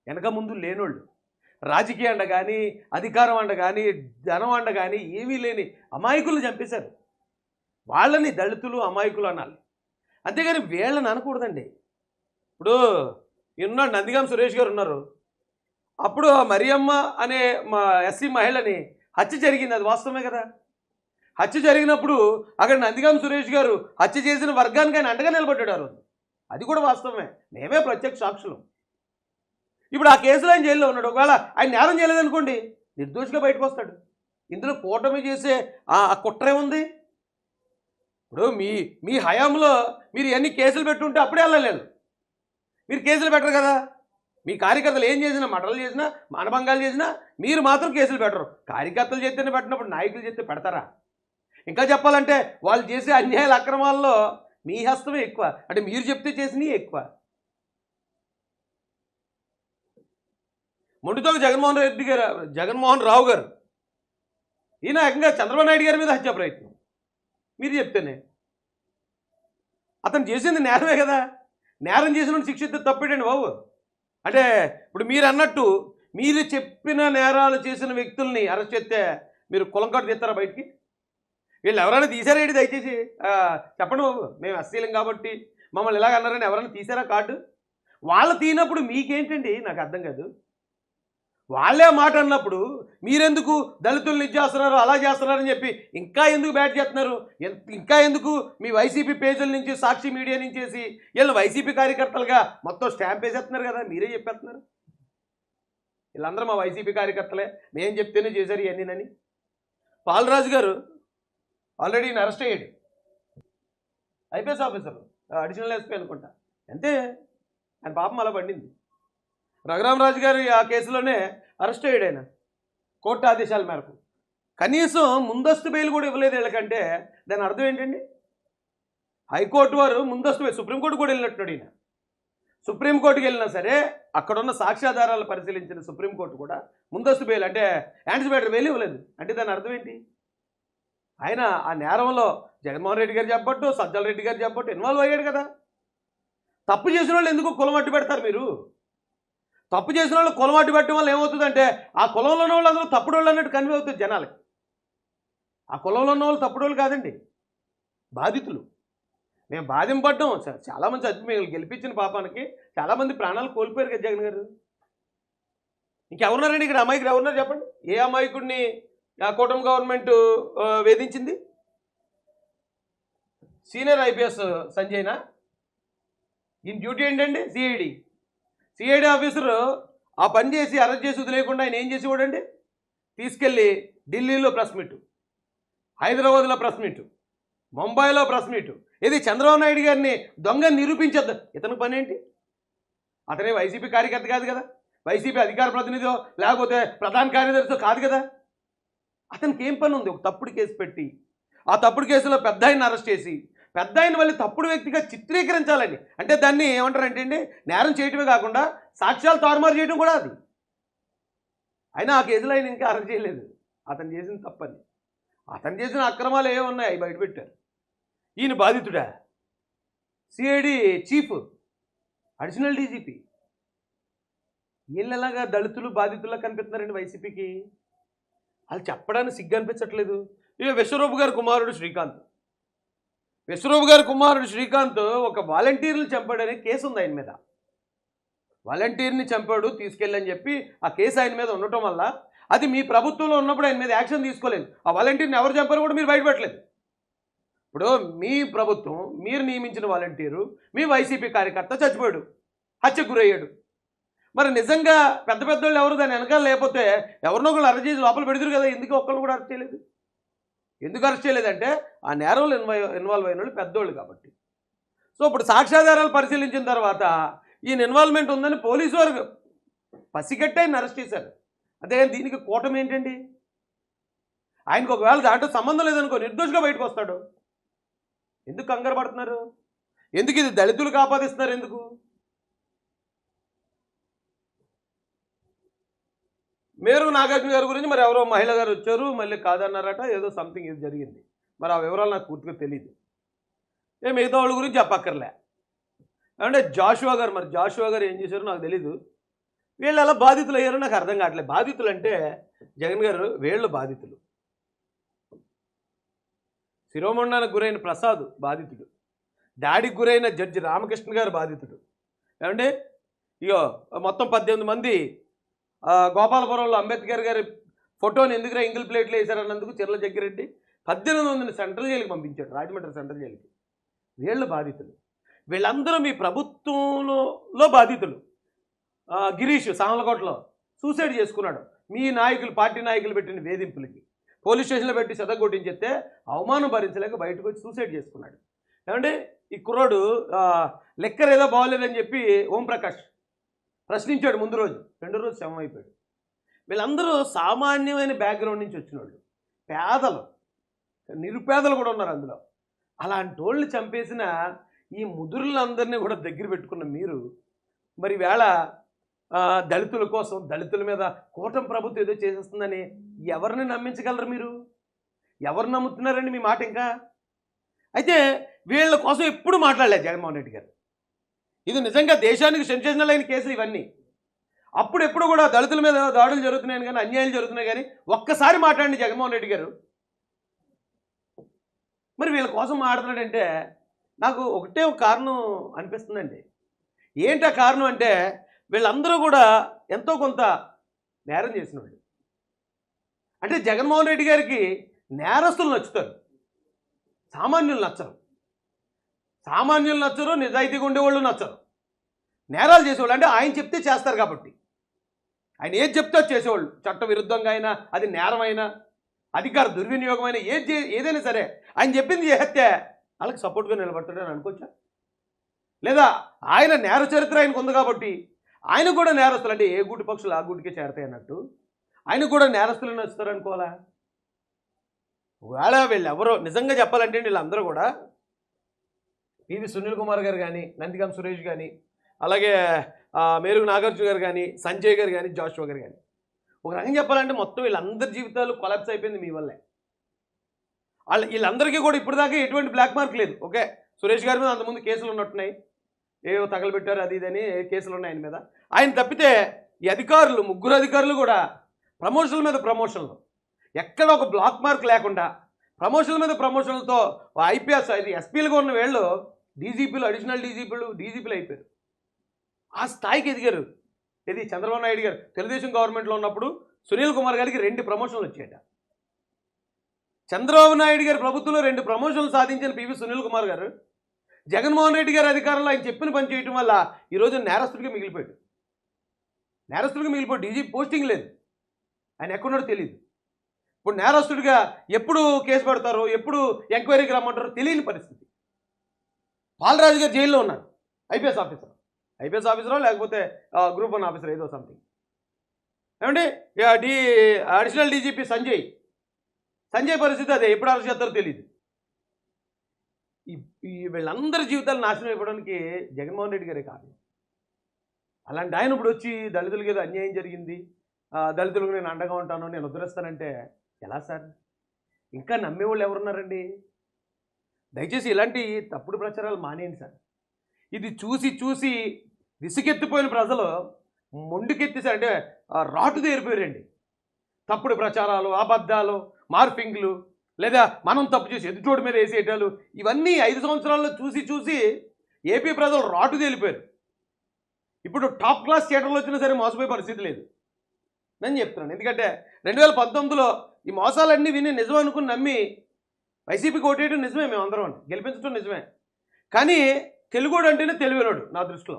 వెనక ముందు లేనోళ్ళు. రాజకీయ అండ కానీ, అధికారం అండ కానీ, ధనం అండ కానీ ఏమీ లేని అమాయకులను చంపేశారు. వాళ్ళని దళితులు, అమాయకులు అనాలి. అంతేగాని వీళ్ళని అనకూడదండి. ఇప్పుడు ఈయనున్నాడు నందిగాం సురేష్ గారు ఉన్నారు. అప్పుడు మరియమ్మ అనే మా ఎస్సీ మహిళని హత్య జరిగింది. అది వాస్తవమే కదా. హత్య జరిగినప్పుడు అక్కడ నందిగాం సురేష్ గారు హత్య చేసిన వర్గానికి ఆయన అండగా నిలబడ్డాడు ఆ రోజు. అది కూడా వాస్తవమే. మేమే ప్రత్యక్ష సాక్షులం. ఇప్పుడు ఆ కేసులో ఆయన జైల్లో ఉన్నాడు. ఒకవేళ ఆయన నేరం చేయలేదనుకోండి, నిర్దోషిగా బయటకు వస్తాడు. ఇందులో కూటమి చేసే ఆ కుట్ర ఏముంది? ఇప్పుడు మీ మీ హయాంలో మీరు ఎన్ని కేసులు పెట్టుంటే అప్పుడే వెళ్ళలేదు. మీరు కేసులు పెట్టరు కదా. మీ కార్యకర్తలు ఏం చేసినా, మటలు చేసినా, మానభంగాలు చేసినా మీరు మాత్రం కేసులు పెట్టరు. కార్యకర్తలు చేస్తేనే పెట్టినప్పుడు నాయకులు చేస్తే పెడతారా? ఇంకా చెప్పాలంటే వాళ్ళు చేసే అన్యాయాల అక్రమాల్లో మీ హస్తమే ఎక్కువ. అంటే మీరు చెప్తే చేసినవి ఎక్కువ. మొండితోక జగన్మోహన్ రావు గారు ఈయన ఏకంగా చంద్రబాబు నాయుడు గారి మీద హత్యా ప్రయత్నం. మీరు చెప్తేనే అతను చేసింది నేరమే కదా. నేరం చేసిన శిక్షిస్తే తప్పేటండి బాబు. అంటే ఇప్పుడు మీరు అన్నట్టు మీరు చెప్పిన నేరాలు చేసిన వ్యక్తుల్ని అరెస్ట్ చేస్తే మీరు కులం కార్డు తీస్తారా బయటికి? వీళ్ళు ఎవరైనా తీసారేంటి? దయచేసి చెప్పండి బాబు. మేము ఎస్సీలం కాబట్టి మమ్మల్ని ఇలాగ అన్నారని ఎవరైనా తీసారా కార్డు? వాళ్ళు తీనప్పుడు మీకేంటండి? నాకు అర్థం కాదు. వాళ్ళే మాట అన్నప్పుడు మీరెందుకు దళితులను ఇది చేస్తున్నారు, అలా చేస్తున్నారని చెప్పి ఇంకా ఎందుకు బ్యాట్ చేస్తున్నారు? ఇంకా ఎందుకు మీ వైసీపీ పేజీల నుంచి, సాక్షి మీడియా నుంచి వేసి వీళ్ళు వైసీపీ కార్యకర్తలుగా మొత్తం స్టాంప్ వేసేస్తున్నారు కదా. మీరే చెప్పేస్తున్నారు వీళ్ళందరూ మా వైసీపీ కార్యకర్తలే, మేము చెప్తేనే చేశారు ఇవన్నీనని. పాలరాజు గారు ఆల్రెడీ ఈయన అరెస్ట్ అయ్యాడు. ఐపీఎస్ ఆఫీసర్, అడిషనల్ ఎస్పీ అనుకుంటా. అంతే, ఆయన పాపం అలా పడింది. రఘురామరాజు గారు ఆ కేసులోనే అరెస్ట్ అయ్యాడు ఆయన కోర్టు ఆదేశాల మేరకు. కనీసం ముందస్తు బెయిల్ కూడా ఇవ్వలేదు వీళ్ళకంటే దాని అర్థం ఏంటండి? హైకోర్టు వారు ముందస్తు బెయిల్, సుప్రీంకోర్టు కూడా వెళ్ళినట్టున్నాడు ఈయన. సుప్రీంకోర్టుకి వెళ్ళినా సరే అక్కడున్న సాక్ష్యాధారాలు పరిశీలించిన సుప్రీంకోర్టు కూడా ముందస్తు బెయిల్ అంటే యాంటిసిపేటరీ బెయిల్ ఇవ్వలేదు. అంటే దాని అర్థం ఏంటి? ఆయన ఆ నేరంలో జగన్మోహన్ రెడ్డి గారు చెప్పట్టు, సజ్జల రెడ్డి గారు చెప్పట్టు ఇన్వాల్వ్ అయ్యాడు కదా. తప్పు చేసిన వాళ్ళు ఎందుకు కులం అడ్డు పెడతారు మీరు? తప్పు చేసిన వాళ్ళు కులం అడ్డు పెట్టడం వల్ల ఏమవుతుందంటే ఆ కులంలో ఉన్న వాళ్ళు అందరూ తప్పుడు వాళ్ళు అన్నట్టు కన్వే అవుతుంది జనాలకి. ఆ కులంలో ఉన్న వాళ్ళు తప్పుడు వాళ్ళు కాదండి, బాధితులు. మేము బాధింపడ్డాం. చాలామంది చచ్చి మేము గెలిపించిన పాపానికి చాలామంది ప్రాణాలు కోల్పోయారు కదా జగన్ గారు. ఇంకెవరున్నారండి ఇక్కడ? అమాయకుడు ఎవరున్నారు చెప్పండి? ఏ అమాయకుడిని ఆ కూటమి గవర్నమెంట్ వేధించింది? సీనియర్ ఐపీఎస్ సంజయ్నా? ఈయన డ్యూటీ ఏంటండి? సిఐడి ఆఫీసరు ఆ పని చేసి అరెస్ట్ చేసి వదిలేయకుండా ఆయన ఏం చేసేవాడండి? తీసుకెళ్ళి ఢిల్లీలో ప్రెస్ మీట్, హైదరాబాద్లో ప్రెస్ మీట్, ముంబైలో ప్రెస్ మీట్. ఇది చంద్రబాబు నాయుడు గారిని దొంగ నిరూపించద్దు. ఇతని పని ఏంటి? అతనే వైసీపీ కార్యకర్త కాదు కదా, వైసీపీ అధికార ప్రతినిధో లేకపోతే ప్రధాన కార్యదర్శి కాదు కదా. అతనికి ఏం పని ఉంది? ఒక తప్పుడు కేసు పెట్టి ఆ తప్పుడు కేసులో పెద్ద ఆయన అరెస్ట్ చేసి పెద్ద ఆయన మళ్ళీ తప్పుడు వ్యక్తిగా చిత్రీకరించాలని. అంటే దాన్ని ఏమంటారంటే అండి, నేరం చేయటమే కాకుండా సాక్ష్యాలు తారుమారు చేయడం కూడా అది. అయినా ఆ కేసులో ఆయన ఇంకా అరెస్ట్ చేయలేదు. అతను చేసిన తప్పని, అతను చేసిన అక్రమాలు ఏమున్నాయి అవి బయటపెట్టారు. ఈయన బాధితుడా? CID chief, additional DGP. వీళ్ళెలాగా దళితులు బాధితుల్లా కనిపిస్తున్నారండి వైసీపీకి? వాళ్ళు చెప్పడానికి సిగ్గు అనిపించట్లేదు. ఇక విశ్వరూప్ గారి కుమారుడు శ్రీకాంత్ ఒక వాలంటీర్ని చంపాడనే కేసు ఉంది ఆయన మీద. వాలంటీర్ని చంపాడు తీసుకెళ్ళని చెప్పి ఆ కేసు ఆయన మీద ఉండటం వల్ల అది మీ ప్రభుత్వంలో ఉన్నప్పుడు ఆయన మీద యాక్షన్ తీసుకోలేదు. ఆ వాలంటీర్ని ఎవరు చంపారో కూడా మీరు బయటపెట్టలేదు. ఇప్పుడు మీ ప్రభుత్వం, మీరు నియమించిన వాలంటీరు మీ వైసీపీ కార్యకర్త చచ్చిపోయాడు, హత్యకు గురయ్యాడు. మరి నిజంగా పెద్ద పెద్దోళ్ళు ఎవరు దాని వెనకాల లేకపోతే ఎవరినో ఒకళ్ళు అరెస్ట్ చేసి లోపల పెడతారు కదా. ఎందుకు ఒక్కళ్ళు కూడా అరెస్ట్ చేయలేదు? ఎందుకు అరెస్ట్ చేయలేదంటే ఆ నేరంలో ఇన్వాల్వ్ అయిన వాళ్ళు పెద్దోళ్ళు కాబట్టి. సో ఇప్పుడు సాక్ష్యాధారాలు పరిశీలించిన తర్వాత ఈయన ఇన్వాల్వ్మెంట్ ఉందని పోలీసు వారు పసిగట్టి ఆయన అరెస్ట్ చేశారు. అంతేగాని దీనికి కూటమి ఏంటండి? ఆయనకు ఒకవేళ దాంట్లో సంబంధం లేదనుకో నిర్దోషిగా బయటకు వస్తాడు. ఎందుకు కంగారు పడుతున్నారు? ఎందుకు ఇది దళితులకు ఆపాదిస్తున్నారు? ఎందుకు? మేరు నాగార్జున గారి గురించి మరి ఎవరో మహిళ గారు వచ్చారు, మళ్ళీ కాదన్నారట, ఏదో సంథింగ్ ఇది జరిగింది. మరి ఆ వివరాలు నాకు పూర్తిగా తెలియదు. మిగతా వాళ్ళ గురించి చెప్పక్కర్లే. అంటే జాషువా గారు ఏం చేశారో నాకు తెలీదు. వీళ్ళు ఎలా బాధితులు అయ్యారో నాకు అర్థం కావట్లేదు. బాధితులు అంటే జగన్ గారు వీళ్ళు బాధితులు. శిరోమండనానికి గురైన ప్రసాద్ బాధితుడు, దాడికి గురైన జడ్జి రామకృష్ణ గారు బాధితుడు. ఏమంటే ఇగో మొత్తం 18 మంది గోపాలపురంలో అంబేద్కర్ గారి ఫోటోని ఎందుకురా ఇంగిల్ ప్లేట్లు వేశారన్నందుకు చిర్ల జగ్గిరెడ్డి 18 మందిని సెంట్రల్ జైలుకి పంపించాడు, రాజమండ్రి సెంట్రల్ జైలుకి. వీళ్ళు బాధితులు. వీళ్ళందరూ మీ ప్రభుత్వంలో బాధితులు. గిరీష్ సామలకోటలో సూసైడ్ చేసుకున్నాడు మీ నాయకులు, పార్టీ నాయకులు పెట్టిన వేధింపులకి. పోలీస్ స్టేషన్లో పెట్టి చెత్తే అవమానం భరించలేక బయటకు వచ్చి సూసైడ్ చేసుకున్నాడు. ఏమంటే ఈ కుర్రాడు లెక్కర్ ఏదో బాగోలేదని చెప్పి ఓంప్రకాష్ ప్రశ్నించాడు ముందు రోజు, రెండో రోజు శవం అయిపోయాడు. వీళ్ళందరూ సామాన్యమైన బ్యాక్గ్రౌండ్ నుంచి వచ్చిన వాళ్ళు, పేదలు, నిరుపేదలు కూడా ఉన్నారు అందులో. అలాంటి వాళ్ళని చంపేసిన ఈ ముదురులందరినీ కూడా దగ్గర పెట్టుకున్న మీరు మరి వేళ దళితుల కోసం, దళితుల మీద కూటమి ప్రభుత్వం ఏదో చేసేస్తుందని ఎవరిని నమ్మించగలరు మీరు? ఎవరు నమ్ముతున్నారండి మీ మాట? ఇంకా అయితే వీళ్ళ కోసం ఎప్పుడు మాట్లాడలేదు జగన్మోహన్ రెడ్డి గారు. ఇది నిజంగా దేశానికి సెన్సేషనల్ అయిన కేసులు ఇవన్నీ. అప్పుడెప్పుడు కూడా దళితుల మీద దాడులు జరుగుతున్నాయని కానీ, అన్యాయాలు జరుగుతున్నాయి కానీ ఒక్కసారి మాట్లాడండి జగన్మోహన్ రెడ్డి గారు. మరి వీళ్ళ కోసం మాట్లాడుతున్నాడంటే నాకు ఒకటే ఒక కారణం అనిపిస్తుందండి. ఏంటి ఆ కారణం అంటే వీళ్ళందరూ కూడా ఎంతో కొంత నేరం చేసిన వాళ్ళు. అంటే జగన్మోహన్ రెడ్డి గారికి నేరస్తులు నచ్చుతారు, సామాన్యులు నచ్చరు. సామాన్యులు నచ్చరు, నిజాయితీగా ఉండేవాళ్ళు నచ్చరు. నేరాలు చేసేవాళ్ళు అంటే ఆయన చెప్తే చేస్తారు కాబట్టి, ఆయన ఏది చెప్తే చేసేవాళ్ళు. చట్ట విరుద్ధంగా అయినా, అది నేరమైనా, అధికార దుర్వినియోగమైన ఏదైనా సరే ఆయన చెప్పింది చేస్తే వాళ్ళకి సపోర్ట్గా నిలబడతాడని అనుకోవచ్చా? లేదా ఆయన నేర చరిత్ర ఆయనకు ఉంది కాబట్టి ఆయన కూడా నేరస్తులు, అంటే ఏ గూటి పక్షులు ఆ గూటికే చేరతాయి అన్నట్టు ఆయన కూడా నేరస్తులను వస్తారు అనుకోవాలా? ఒకవేళ వీళ్ళు ఎవరో నిజంగా చెప్పాలంటే వీళ్ళందరూ కూడా పివి సునీల్ కుమార్ గారు కానీ, నందిగం సురేష్ కానీ, అలాగే మేరుగు నాగార్జున గారు కానీ, సంజయ్ గారు కానీ, జాషువా గారు కానీ, ఒక రకంగా చెప్పాలంటే మొత్తం వీళ్ళందరి జీవితాలు కొలాప్స్ అయిపోయింది మీ వల్లే. వీళ్ళందరికీ కూడా ఇప్పుడు దాకా ఎటువంటి బ్లాక్ మార్క్ లేదు. ఓకే, సురేష్ గారి మీద అంతకుముందు కేసులు ఉన్నట్టున్నాయి, ఏవో తగలబెట్టారు అది ఇదని కేసులు ఉన్నాయి ఆయన మీద. ఆయన తప్పితే ఈ అధికారులు, ముగ్గురు అధికారులు కూడా ప్రమోషన్ల మీద ప్రమోషన్లు, ఎక్కడ ఒక బ్లాక్ మార్క్ లేకుండా ప్రమోషన్ల మీద ప్రమోషన్లతో ఐపీఎస్ ఇది ఎస్పీలుగా ఉన్న వీళ్ళు డీజీపీలు, అడిషనల్ డీజీపీలు అయిపోయారు. ఆ స్థాయికి ఎదిగారు. ఇది చంద్రబాబు నాయుడు గారు తెలుగుదేశం గవర్నమెంట్లో ఉన్నప్పుడు సునీల్ కుమార్ గారికి 2 ప్రమోషన్లు వచ్చాయట. చంద్రబాబు నాయుడు గారి ప్రభుత్వంలో 2 ప్రమోషన్లు సాధించిన పివి సునీల్ కుమార్ గారు జగన్మోహన్ రెడ్డి గారి అధికారంలో ఆయన చెప్పిన పని చేయటం వల్ల ఈరోజు నేరస్తుడిగా మిగిలిపోయాడు. డీజీపీ పోస్టింగ్ లేదు, ఆయన ఎక్కడున్నాడో తెలియదు. ఇప్పుడు నేరస్తుడిగా ఎప్పుడు కేసు పెడతారో, ఎప్పుడు ఎంక్వైరీకి రమ్మంటారో తెలియని పరిస్థితి. బాలరాజు గారు జైల్లో ఉన్నారు, ఐపీఎస్ ఆఫీసరో లేకపోతే గ్రూప్ 1 ఆఫీసర్ ఏదో సంథింగ్. ఏమంటే అడిషనల్ డీజీపీ సంజయ్ పరిస్థితి అదే, ఎప్పుడు అరెస్ట్ చేస్తారో తెలియదు. ఈ వీళ్ళందరి జీవితాలు నాశనం అయిపోవడానికి జగన్మోహన్ రెడ్డి గారే కారణం. అలాంటి ఆయన ఇప్పుడు వచ్చి దళితులకి ఏదో అన్యాయం జరిగింది, దళితులకు నేను అండగా ఉంటాను, నేను ఉద్ధరిస్తానంటే ఎలా సార్? ఇంకా నమ్మేవాళ్ళు ఎవరున్నారండి? దయచేసి ఇలాంటి తప్పుడు ప్రచారాలు మానేయండి సార్. ఇది చూసి విసుగెత్తిపోయిన ప్రజలు మొండికెత్తేసారు, అంటే రాటు తీరిపోయారండి. తప్పుడు ప్రచారాలు, అబద్ధాలు, మార్ఫింగ్లు, లేదా మనం తప్పు చేసి ఎదుటోడి మీద వేసేయటాలు, ఇవన్నీ 5 సంవత్సరాల్లో చూసి ఏపీ ప్రజలు రాటు తేలిపోయారు. ఇప్పుడు టాప్ క్లాస్ థియేటర్లు వచ్చినా సరే మోసపోయే పరిస్థితి లేదు నేను చెప్తున్నాను. ఎందుకంటే 2019లో ఈ మోసాలన్నీ విని నిజం అనుకుని నమ్మి వైసీపీకి ఓటేయడం నిజమే, మేము అందరం గెలిపించడం నిజమే. కానీ తెలుగోడు అంటేనే తెలివినోడు నా దృష్టిలో.